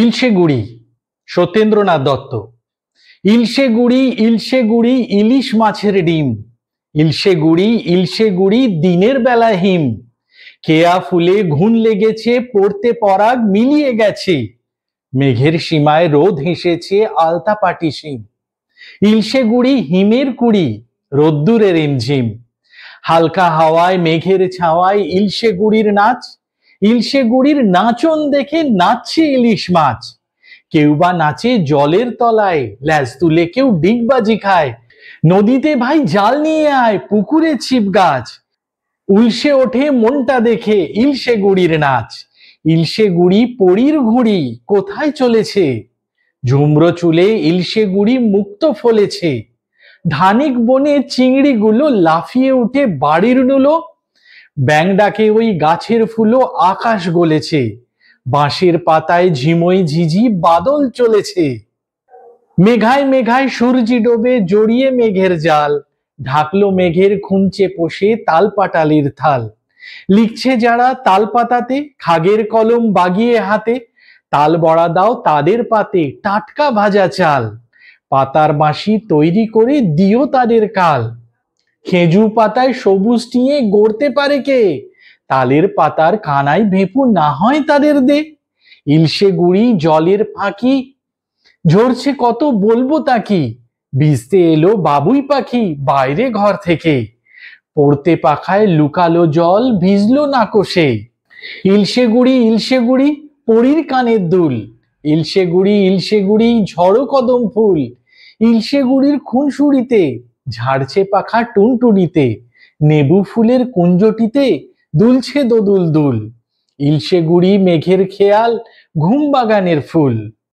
ইলশে গুড়ি, সত্যেন্দ্রনাথ দত্ত। ইলশে গুড়ি ইলিশ মাছের ডিম। ইলশে গুড়ি দিনের বেলা হিম। কেয়া ফুলে ঘুণ লেগেছে, পড়তে পরাগ মিলিয়ে গেছে। মেঘের সীমায় রোদ হেসেছে, আলতা পাটি শিম। ইলশে গুড়ি হিমের কুড়ি, রোদ্দুরে রিমঝিম। হালকা হাওয়ায় মেঘের ছাওয়ায় ইলশে গুড়ির নাচ। ইলশে গুড়ির নাচন দেখে নাচছে ইলিশ মাছ। কেউ বা নাচে জলের তলায়, ল্যাজ তুলে কেউ ডিগবাজি খায়। নদীতে ভাই জাল নিয়ে আয়, পুকুরে ছিপ গাছ। উলসে ওঠে মনটা দেখে ইলশে গুড়ির নাচ। ইলশে গুড়ি পরীর ঘুড়ি, কোথায় চলেছে? ঝুমরো চুলে ইলশে গুড়ি মুক্ত ফলেছে। ধানিক বনে চিংড়িগুলো লাফিয়ে উঠে বাড়ির নুলো। ব্যাং ডাকে ওই গাছের ফুলো, আকাশ গলেছে। বাঁশের পাতায় ঝিমই ঝিঝি বাদল চলেছে। মেঘায় মেঘায় সূর্যি ডোবে, জড়িয়ে মেঘের জাল। ঢাকলো মেঘের খুঞ্চে পোষে তাল পাটালির থাল। লিখছে যারা তাল পাতাতে, খাগের কলম বাগিয়ে হাতে। তাল বড়া দাও তাদের পাতে, টাটকা ভাজা চাল। পাতার বাঁশি তৈরি করে দিও তাদের কাল। খেজুর পাতায় সবুজ টিঙে গড়তে পারে কে? তালের পাতার কানায় ভেপু না হয় তাদের দে। ইলশে গুড়ি জলের ফাঁকি, ঝরছে কত বলবো তাকি। ভিজতে এলো বাবুই পাখি বাইরে ঘর থেকে। পড়তে পাখায় লুকালো জল, ভিজলো না কোষে। ইলশে গুড়ি পরীর কানের দুল। ইলশে গুড়ি ঝড়ো কদম ফুল। ইলশে গুড়ির খুনসুরিতে, ঝাড়ছে পাখা টুনটুনিতে। নেবু ফুলের কুঞ্জটিতে দুলছে দোদুল দুল। ইলশে গুড়ি মেঘের খেয়াল, ঘুম বাগানের ফুল।